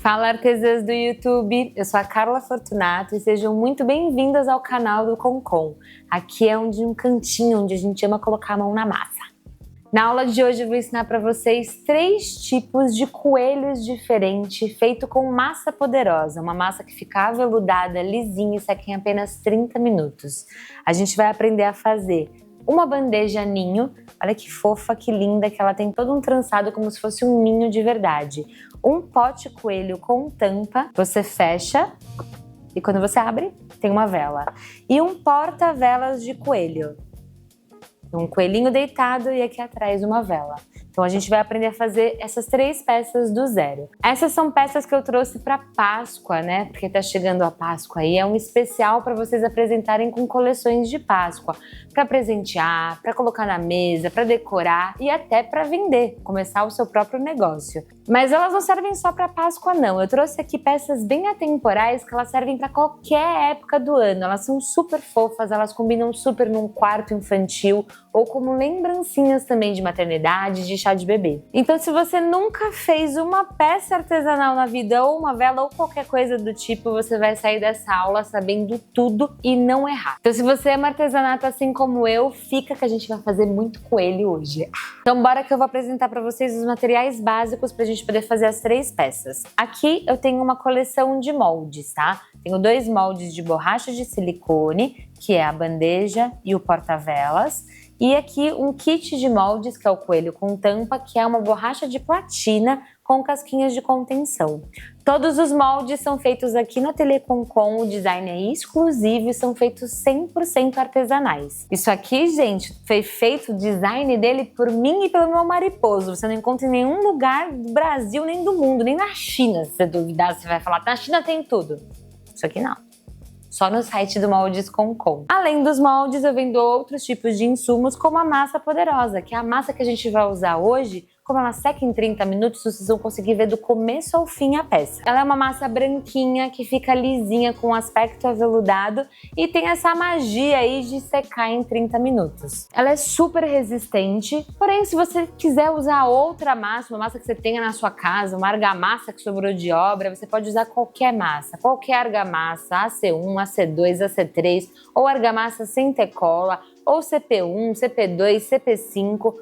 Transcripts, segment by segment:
Fala, artesãs do YouTube! Eu sou a Carla Fortunato e sejam muito bem-vindas ao canal do Concom. Aqui é um cantinho onde a gente ama colocar a mão na massa. Na aula de hoje eu vou ensinar para vocês 3 tipos de coelhos diferentes feito com massa poderosa, uma massa que fica aveludada, lisinha e seca em apenas 30 minutos. A gente vai aprender a fazer uma bandeja ninho, olha que fofa, que linda, que ela tem todo um trançado como se fosse um ninho de verdade. Um pote coelho com tampa, você fecha e quando você abre, tem uma vela. E um porta-velas de coelho. Um coelhinho deitado e aqui atrás uma vela. Então a gente vai aprender a fazer essas 3 peças do zero. Essas são peças que eu trouxe para Páscoa, né? Porque tá chegando a Páscoa aí, é um especial para vocês apresentarem com coleções de Páscoa, para presentear, para colocar na mesa, para decorar e até para vender, começar o seu próprio negócio. Mas elas não servem só para Páscoa não. Eu trouxe aqui peças bem atemporais que elas servem para qualquer época do ano. Elas são super fofas, elas combinam super num quarto infantil ou como lembrancinhas também de maternidade, de chá de bebê. Então se você nunca fez uma peça artesanal na vida, ou uma vela, ou qualquer coisa do tipo, você vai sair dessa aula sabendo tudo e não errar. Então se você é uma artesanato assim como eu, fica que a gente vai fazer muito coelho hoje. Então bora que eu vou apresentar para vocês os materiais básicos pra gente poder fazer as 3 peças. Aqui eu tenho uma coleção de moldes, tá? Tenho 2 moldes de borracha de silicone, que é a bandeja e o porta-velas. E aqui um kit de moldes, que é o coelho com tampa, que é uma borracha de platina com casquinhas de contenção. Todos os moldes são feitos aqui no Ateliê Concom, o design é exclusivo e são feitos 100% artesanais. Isso aqui, gente, foi feito o design dele por mim e pelo meu mariposo. Você não encontra em nenhum lugar do Brasil, nem do mundo, nem na China. Se você duvidar, você vai falar, na China tem tudo. Isso aqui não. Só no site do Moldes Concom. Além dos moldes, eu vendo outros tipos de insumos, como a massa poderosa, que é a massa que a gente vai usar hoje. Como ela seca em 30 minutos, vocês vão conseguir ver do começo ao fim a peça. Ela é uma massa branquinha, que fica lisinha, com aspecto aveludado e tem essa magia aí de secar em 30 minutos. Ela é super resistente, porém se você quiser usar outra massa, uma massa que você tenha na sua casa, uma argamassa que sobrou de obra, você pode usar qualquer massa, qualquer argamassa, AC1, AC2, AC3, ou argamassa sem ter cola, ou CP1, CP2, CP5,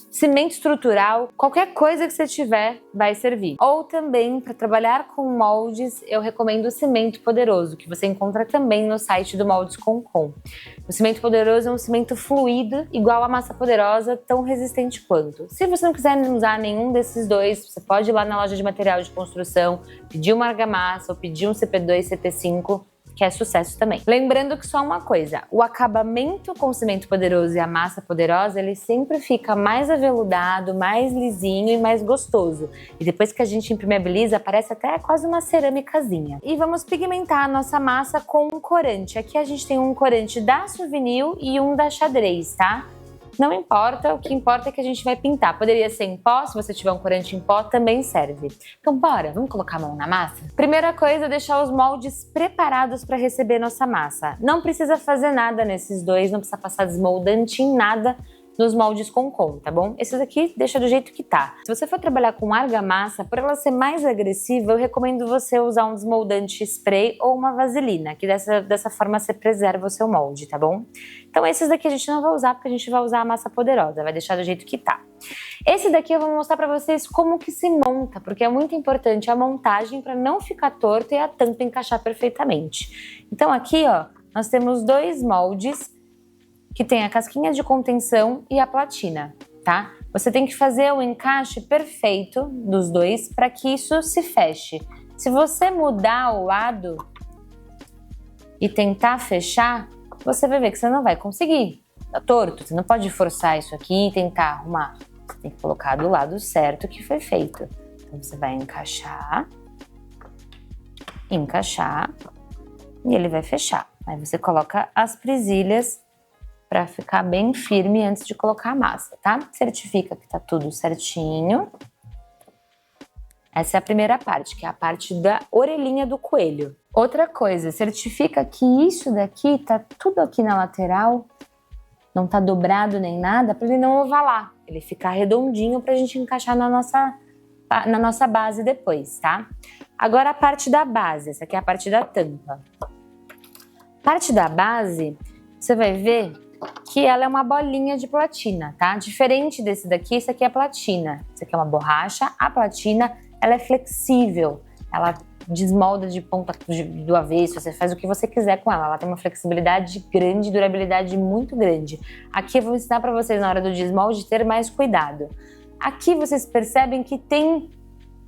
cimento estrutural, qualquer coisa que você tiver vai servir. Ou também, para trabalhar com moldes, eu recomendo o cimento poderoso, que você encontra também no site do Moldes Concom. O cimento poderoso é um cimento fluido, igual a massa poderosa, tão resistente quanto. Se você não quiser usar nenhum desses dois, você pode ir lá na loja de material de construção, pedir uma argamassa ou pedir um CP2, CP5, que é sucesso também. Lembrando que só uma coisa, o acabamento com o cimento poderoso e a massa poderosa, ele sempre fica mais aveludado, mais lisinho e mais gostoso. E depois que a gente impermeabiliza, parece até quase uma cerâmicazinha. E vamos pigmentar a nossa massa com um corante. Aqui a gente tem um corante da Souvenir e um da Xadrez, tá? Não importa, o que importa é que a gente vai pintar. Poderia ser em pó, se você tiver um corante em pó, também serve. Então bora, vamos colocar a mão na massa? Primeira coisa é deixar os moldes preparados para receber nossa massa. Não precisa fazer nada nesses dois, não precisa passar desmoldante em nada nos moldes Concom, tá bom? Esses aqui deixa do jeito que tá. Se você for trabalhar com argamassa, por ela ser mais agressiva, eu recomendo você usar um desmoldante spray ou uma vaselina, que dessa forma você preserva o seu molde, tá bom? Então esses daqui a gente não vai usar, porque a gente vai usar a massa poderosa, vai deixar do jeito que tá. Esse daqui eu vou mostrar pra vocês como que se monta, porque é muito importante a montagem para não ficar torto e a tampa encaixar perfeitamente. Então aqui, ó, nós temos 2 moldes, que tem a casquinha de contenção e a platina, tá? Você tem que fazer o encaixe perfeito dos dois para que isso se feche. Se você mudar o lado e tentar fechar, você vai ver que você não vai conseguir. Tá torto, você não pode forçar isso aqui e tentar arrumar. Você tem que colocar do lado certo que foi feito. Então você vai encaixar e ele vai fechar. Aí você coloca as presilhas para ficar bem firme antes de colocar a massa, tá? Certifica que tá tudo certinho. Essa é a primeira parte, que é a parte da orelhinha do coelho. Outra coisa, certifica que isso daqui tá tudo aqui na lateral, não tá dobrado nem nada, para ele não ovalar. Ele ficar redondinho pra gente encaixar na nossa na nossa base depois, tá? Agora a parte da base, essa aqui é a parte da tampa. Parte da base, você vai ver que ela é uma bolinha de platina, tá? Diferente desse daqui, esse aqui é platina. Esse aqui é uma borracha. A platina, ela é flexível. Ela desmolda de ponta do avesso, você faz o que você quiser com ela. Ela tem uma flexibilidade grande, durabilidade muito grande. Aqui eu vou ensinar para vocês na hora do desmolde ter mais cuidado. Aqui vocês percebem que tem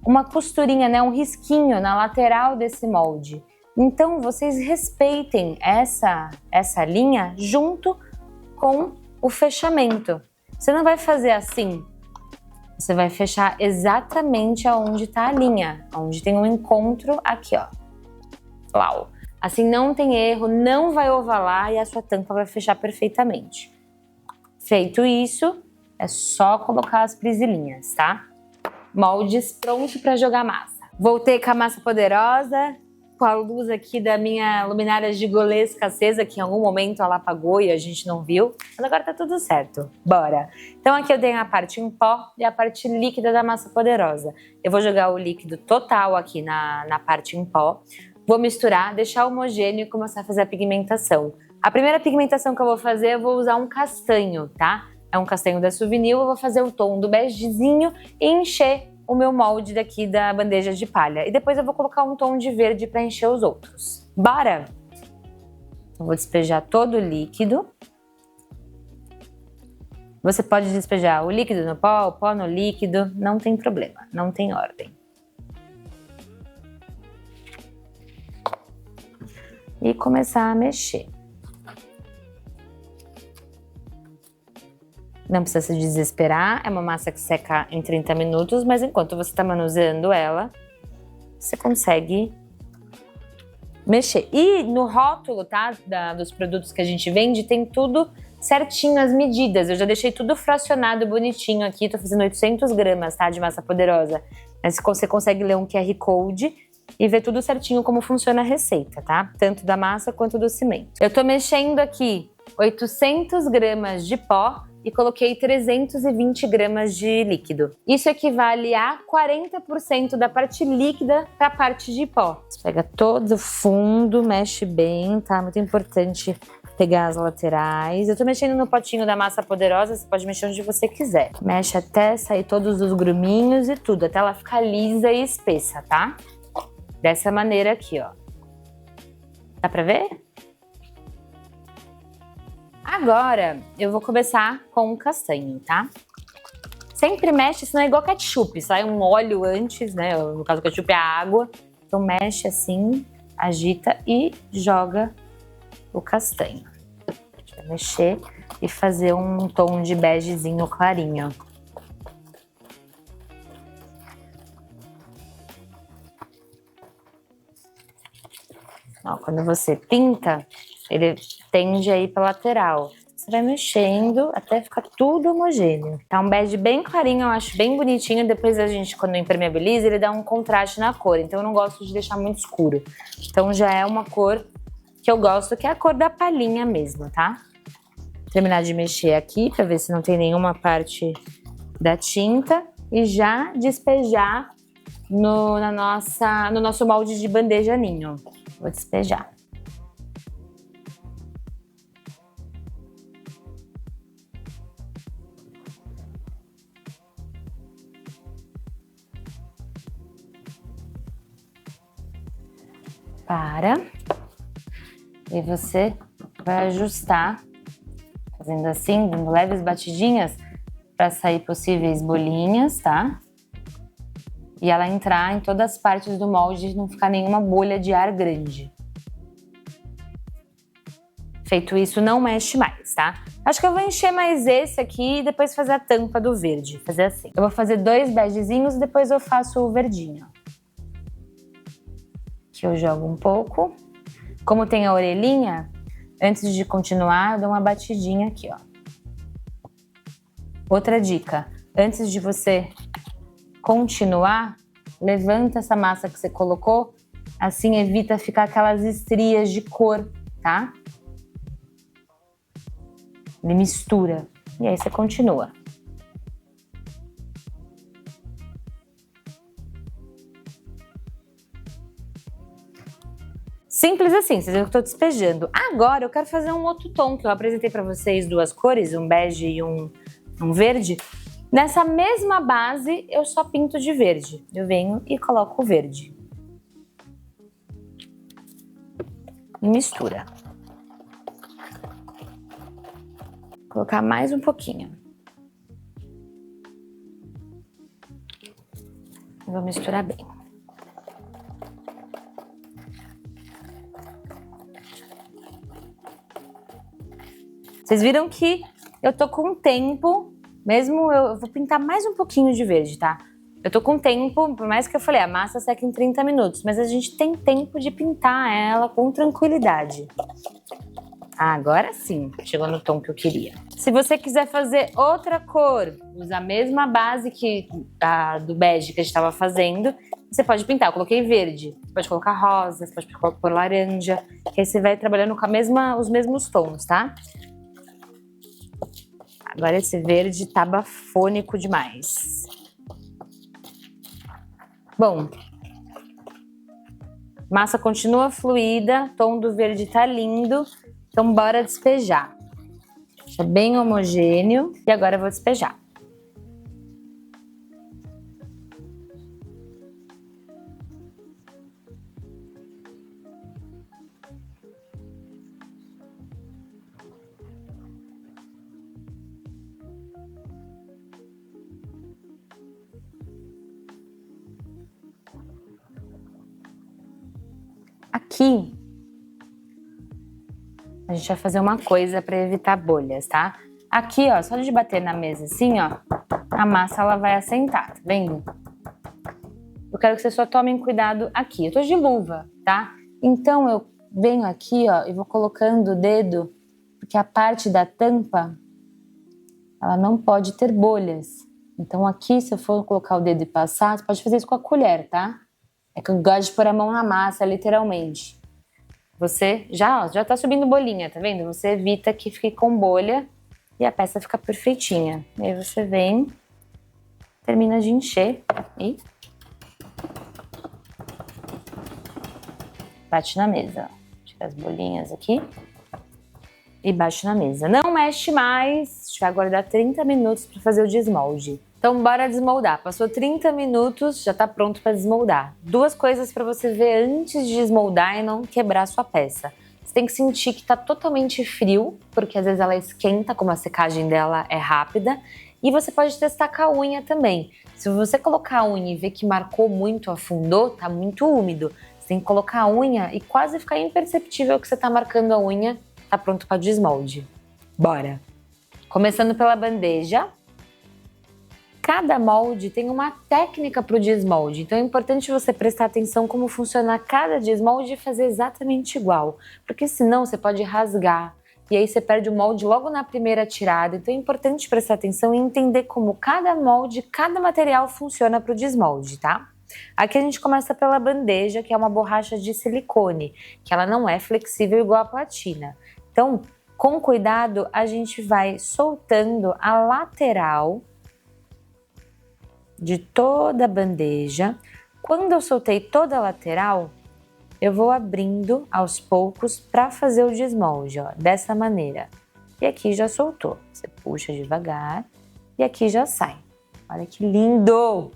uma costurinha, né, um risquinho na lateral desse molde. Então vocês respeitem essa linha junto com o fechamento. Você não vai fazer assim. Você vai fechar exatamente aonde está a linha, onde tem um encontro aqui, ó. Uau! Assim não tem erro, não vai ovalar e a sua tampa vai fechar perfeitamente. Feito isso, é só colocar as prisilinhas, tá? Moldes pronto para jogar massa. Voltei com a massa poderosa, com a luz aqui da minha luminária gigolesca acesa, que em algum momento ela apagou e a gente não viu. Mas agora tá tudo certo. Bora! Então aqui eu tenho a parte em pó e a parte líquida da massa poderosa. Eu vou jogar o líquido total aqui na parte em pó. Vou misturar, deixar homogêneo e começar a fazer a pigmentação. A primeira pigmentação que eu vou fazer, eu vou usar um castanho, tá? É um castanho da Souvenir, eu vou fazer o tom do begezinho e encher o meu molde daqui da bandeja de palha. E depois eu vou colocar um tom de verde para encher os outros. Bora? Eu vou despejar todo o líquido. Você pode despejar o líquido no pó, o pó no líquido, não tem problema, não tem ordem. E começar a mexer. Não precisa se desesperar, é uma massa que seca em 30 minutos, mas enquanto você está manuseando ela, você consegue mexer. E no rótulo, tá, dos produtos que a gente vende, tem tudo certinho, as medidas. Eu já deixei tudo fracionado, bonitinho aqui, tô fazendo 800 gramas, tá, de massa poderosa. Mas você consegue ler um QR Code e ver tudo certinho como funciona a receita, tá? Tanto da massa quanto do cimento. Eu tô mexendo aqui 800 gramas de pó e coloquei 320 gramas de líquido. Isso equivale a 40% da parte líquida para a parte de pó. Você pega todo o fundo, mexe bem, tá? Muito importante pegar as laterais. Eu tô mexendo no potinho da massa poderosa, você pode mexer onde você quiser. Mexe até sair todos os gruminhos e tudo, até ela ficar lisa e espessa, tá? Dessa maneira aqui, ó. Dá pra ver? Agora, eu vou começar com o castanho, tá? Sempre mexe, senão é igual ketchup, sai um óleo antes, né? No caso, o ketchup é a água. Então, mexe assim, agita e joga o castanho. A gente vai mexer e fazer um tom de begezinho clarinho. Ó, quando você pinta, ele tende a ir para lateral. Você vai mexendo até ficar tudo homogêneo. Tá um bege bem clarinho, eu acho bem bonitinho. Depois a gente, quando impermeabiliza, ele dá um contraste na cor. Então eu não gosto de deixar muito escuro. Então já é uma cor que eu gosto, que é a cor da palhinha mesmo, tá? Terminar de mexer aqui para ver se não tem nenhuma parte da tinta. E já despejar no nosso molde de bandeja ninho. Vou despejar. Para. E você vai ajustar, fazendo assim, dando leves batidinhas para sair possíveis bolinhas, tá? E ela entrar em todas as partes do molde e não ficar nenhuma bolha de ar grande. Feito isso, não mexe mais, tá? Acho que eu vou encher mais esse aqui e depois fazer a tampa do verde. Fazer assim. Eu vou fazer 2 begezinhos e depois eu faço o verdinho. Aqui eu jogo um pouco. Como tem a orelhinha, antes de continuar, eu dou uma batidinha aqui, ó. Outra dica. Antes de você continuar, levanta essa massa que você colocou, assim evita ficar aquelas estrias de cor, tá? Ele mistura. E aí você continua. Simples assim, vocês viram que eu tô despejando. Agora eu quero fazer um outro tom, que eu apresentei pra vocês duas cores, um bege e um verde. Nessa mesma base, eu só pinto de verde. Eu venho e coloco o verde. E mistura. Vou colocar mais um pouquinho. Vou misturar bem. Vocês viram que eu tô com tempo, mesmo eu vou pintar mais um pouquinho de verde, tá? Eu tô com tempo, por mais que eu falei, a massa seca em 30 minutos, mas a gente tem tempo de pintar ela com tranquilidade. Agora sim, chegou no tom que eu queria. Se você quiser fazer outra cor, usa a mesma base do bege que a gente estava fazendo, você pode pintar. Eu coloquei verde, você pode colocar rosa, você pode pôr laranja, que aí você vai trabalhando com os mesmos tons, tá? Agora esse verde tá bafônico demais. Bom, massa continua fluida, tom do verde tá lindo, então bora despejar. Tá bem homogêneo e agora eu vou despejar. Aqui, a gente vai fazer uma coisa para evitar bolhas, tá? Aqui, ó, só de bater na mesa assim, ó, a massa ela vai assentar, tá vendo? Eu quero que vocês só tomem cuidado aqui. Eu tô de luva, tá? Então eu venho aqui, ó, e vou colocando o dedo, porque a parte da tampa, ela não pode ter bolhas. Então aqui, se eu for colocar o dedo e passar, você pode fazer isso com a colher, tá? É que eu gosto de pôr a mão na massa, literalmente. Você já tá subindo bolinha, tá vendo? Você evita que fique com bolha e a peça fica perfeitinha. E aí você vem, termina de encher e bate na mesa. Tira as bolinhas aqui e bate na mesa. Não mexe mais, a gente vai aguardar 30 minutos para fazer o desmolde. Então bora desmoldar. Passou 30 minutos, já tá pronto para desmoldar. Duas coisas para você ver antes de desmoldar e não quebrar a sua peça. Você tem que sentir que tá totalmente frio, porque às vezes ela esquenta, como a secagem dela é rápida. E você pode testar com a unha também. Se você colocar a unha e ver que marcou muito, afundou, tá muito úmido. Você tem que colocar a unha e quase ficar imperceptível que você tá marcando a unha. Tá pronto para desmolde. Bora! Começando pela bandeja. Cada molde tem uma técnica para o desmolde, então é importante você prestar atenção como funciona cada desmolde e fazer exatamente igual, porque senão você pode rasgar e aí você perde o molde logo na primeira tirada. Então é importante prestar atenção e entender como cada molde, cada material funciona para o desmolde, tá? Aqui a gente começa pela bandeja, que é uma borracha de silicone, que ela não é flexível igual a platina. Então, com cuidado, a gente vai soltando a lateral de toda a bandeja. Quando eu soltei toda a lateral, eu vou abrindo aos poucos para fazer o desmolde, ó, dessa maneira. E aqui já soltou. Você puxa devagar e aqui já sai. Olha que lindo!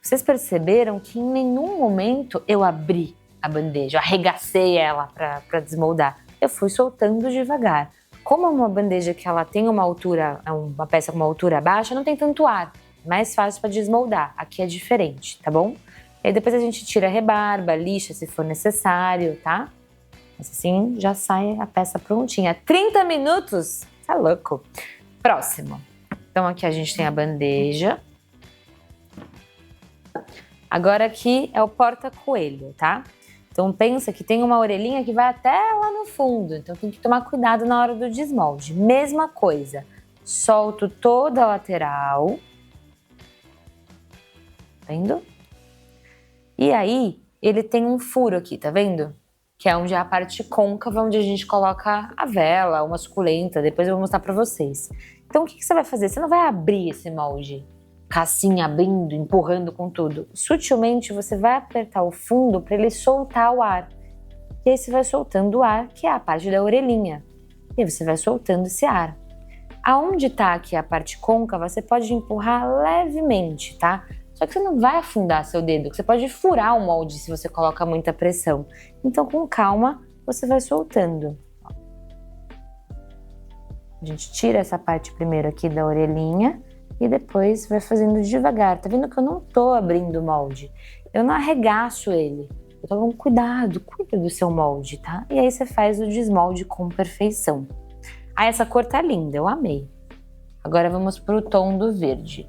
Vocês perceberam que em nenhum momento eu abri a bandeja, eu arregacei ela para desmoldar. Eu fui soltando devagar. Como é uma bandeja que ela tem uma altura, uma peça com uma altura baixa, não tem tanto ar. Mais fácil para desmoldar. Aqui é diferente, tá bom? E aí depois a gente tira a rebarba, lixa se for necessário, tá? Assim já sai a peça prontinha. 30 minutos? Tá louco. Próximo. Então aqui a gente tem a bandeja. Agora aqui é o porta-coelho, tá? Então pensa que tem uma orelhinha que vai até lá no fundo. Então tem que tomar cuidado na hora do desmolde. Mesma coisa. Solto toda a lateral. Vendo? E aí, ele tem um furo aqui, tá vendo? Que é onde é a parte côncava, onde a gente coloca a vela, uma suculenta. Depois eu vou mostrar pra vocês. Então, o que você vai fazer? Você não vai abrir esse molde, assim, abrindo, empurrando com tudo. Sutilmente, você vai apertar o fundo para ele soltar o ar. E aí você vai soltando o ar, que é a parte da orelhinha. E aí você vai soltando esse ar. Aonde tá aqui a parte côncava, você pode empurrar levemente, tá? Só que você não vai afundar seu dedo, você pode furar o molde se você coloca muita pressão. Então, com calma, você vai soltando. A gente tira essa parte primeiro aqui da orelhinha e depois vai fazendo devagar. Tá vendo que eu não tô abrindo o molde? Eu não arregaço ele. Eu tô com cuidado, cuida do seu molde, tá? E aí você faz o desmolde com perfeição. Ah, essa cor tá linda, eu amei. Agora vamos pro tom do verde.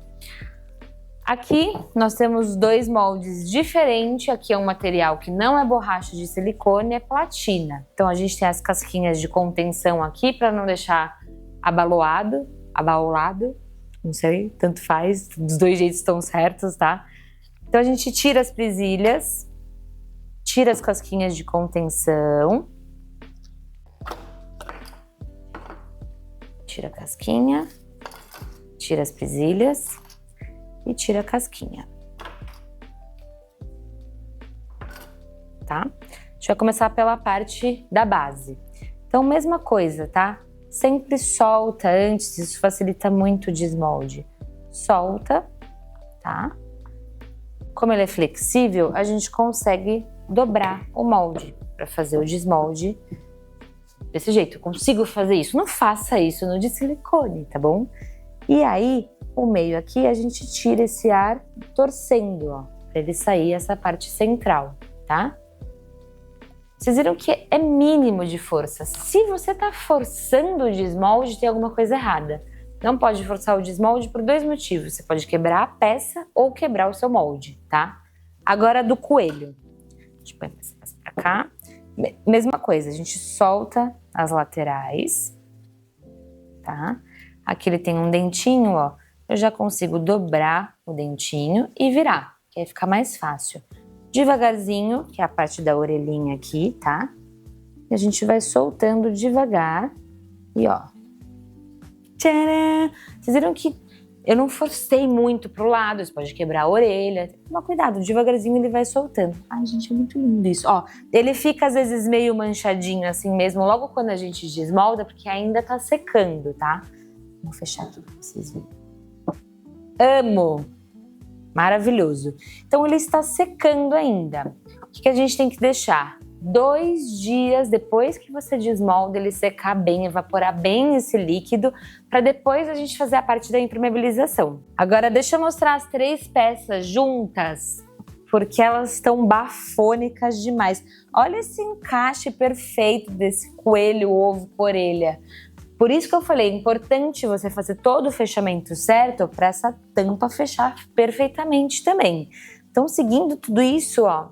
Aqui nós temos dois moldes diferentes. Aqui é um material que não é borracha de silicone, é platina. Então a gente tem as casquinhas de contenção aqui para não deixar abaulado, não sei, tanto faz, dos dois jeitos estão certos, tá? Então a gente tira as presilhas, tira as casquinhas de contenção, tira a casquinha, tira as presilhas e tira a casquinha, tá? A gente vai começar pela parte da base. Então, mesma coisa, tá? Sempre solta antes, isso facilita muito o desmolde. Solta, tá? Como ele é flexível, a gente consegue dobrar o molde para fazer o desmolde desse jeito. Eu consigo fazer isso. Não faça isso no de silicone, tá bom? E aí, o meio aqui, a gente tira esse ar torcendo, ó, para ele sair essa parte central, tá? Vocês viram que é mínimo de força. Se você tá forçando o desmolde, tem alguma coisa errada. Não pode forçar o desmolde por dois motivos. Você pode quebrar a peça ou quebrar o seu molde, tá? Agora do coelho. Deixa eu pôr essa peça pra cá. Mesma coisa, a gente solta as laterais, tá? Aqui ele tem um dentinho, ó. Eu já consigo dobrar o dentinho e virar, que aí fica mais fácil. Devagarzinho, que é a parte da orelhinha aqui, tá? E a gente vai soltando devagar e ó. Tcharam! Vocês viram que eu não forcei muito pro lado, você pode quebrar a orelha. Toma cuidado, devagarzinho ele vai soltando. Ai, gente, é muito lindo isso. Ó, ele fica às vezes meio manchadinho assim mesmo, logo quando a gente desmolda, porque ainda tá secando, tá? Vou fechar aqui pra vocês verem. Amo! Maravilhoso. Então ele está secando ainda. O que a gente tem que deixar? 2 dias depois que você desmolda, ele secar bem, evaporar bem esse líquido, para depois a gente fazer a parte da impermeabilização. Agora deixa eu mostrar as 3 peças juntas, porque elas estão bafônicas demais. Olha esse encaixe perfeito desse coelho, ovo com orelha. Por isso que eu falei, é importante você fazer todo o fechamento certo para essa tampa fechar perfeitamente também. Então, seguindo tudo isso, ó,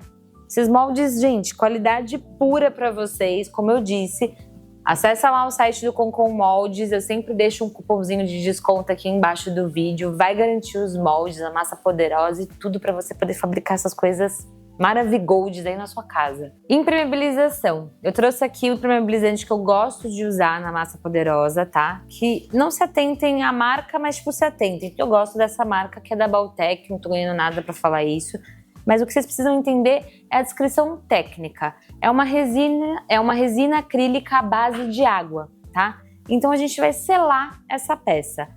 esses moldes, gente, qualidade pura para vocês, como eu disse. Acessa lá o site do Concon Moldes, eu sempre deixo um cupomzinho de desconto aqui embaixo do vídeo. Vai garantir os moldes, a massa poderosa e tudo para você poder fabricar essas coisas maravigoldes aí na sua casa. Impermeabilização. Eu trouxe aqui o impermeabilizante que eu gosto de usar na massa poderosa, tá? Que não se atentem à marca, mas tipo, se atentem. Eu gosto dessa marca que é da Baltec, não tô ganhando nada pra falar isso. Mas o que vocês precisam entender é a descrição técnica. É uma resina acrílica à base de água, tá? Então a gente vai selar essa peça.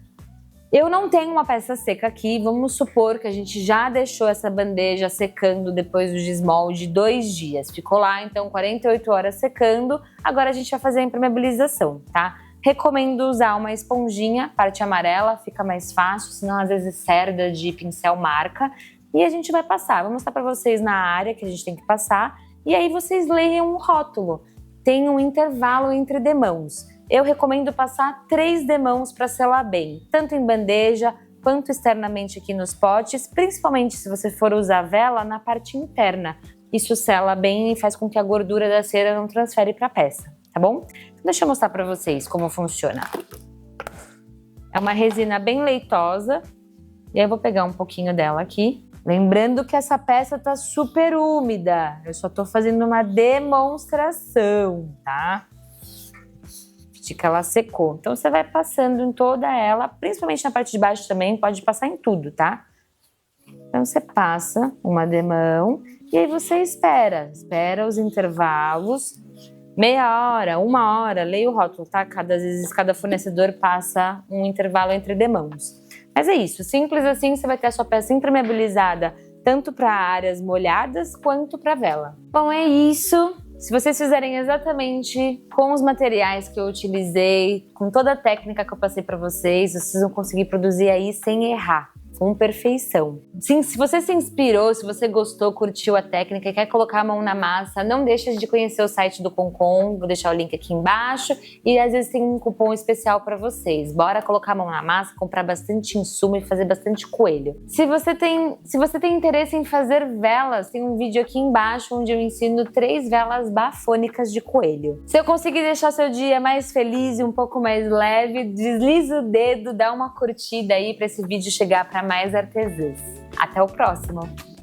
Eu não tenho uma peça seca aqui, vamos supor que a gente já deixou essa bandeja secando depois do desmolde 2 dias. Ficou lá, então, 48 horas secando. Agora a gente vai fazer a impermeabilização, tá? Recomendo usar uma esponjinha, parte amarela, fica mais fácil, senão às vezes cerda de pincel marca. E a gente vai passar. Vou mostrar pra vocês na área que a gente tem que passar. E aí vocês leiam o rótulo. Tem um intervalo entre demãos. Eu recomendo passar 3 demãos para selar bem, tanto em bandeja quanto externamente aqui nos potes, principalmente se você for usar vela na parte interna. Isso sela bem e faz com que a gordura da cera não transfere para a peça, tá bom? Então, deixa eu mostrar para vocês como funciona. É uma resina bem leitosa, e aí eu vou pegar um pouquinho dela aqui. Lembrando que essa peça tá super úmida, eu só tô fazendo uma demonstração, tá? Que ela secou. Então você vai passando em toda ela, principalmente na parte de baixo também, pode passar em tudo, tá? Então você passa uma demão E aí você espera os intervalos, meia hora, 1 hora, leia o rótulo, tá? Às vezes cada fornecedor passa um intervalo entre demãos. Mas é isso, simples assim, você vai ter a sua peça impermeabilizada tanto para áreas molhadas quanto para vela. Bom, é isso. Se vocês fizerem exatamente com os materiais que eu utilizei, com toda a técnica que eu passei para vocês vão conseguir produzir aí sem errar, com perfeição. Sim, se você se inspirou, se você gostou, curtiu a técnica e quer colocar a mão na massa, não deixe de conhecer o site do Concon, vou deixar o link aqui embaixo, e às vezes tem um cupom especial para vocês. Bora colocar a mão na massa, comprar bastante insumo e fazer bastante coelho. Se você tem interesse em fazer velas, tem um vídeo aqui embaixo onde eu ensino 3 velas bafônicas de coelho. Se eu conseguir deixar seu dia mais feliz e um pouco mais leve, desliza o dedo, dá uma curtida aí para esse vídeo chegar para mais artesãs. Até o próximo!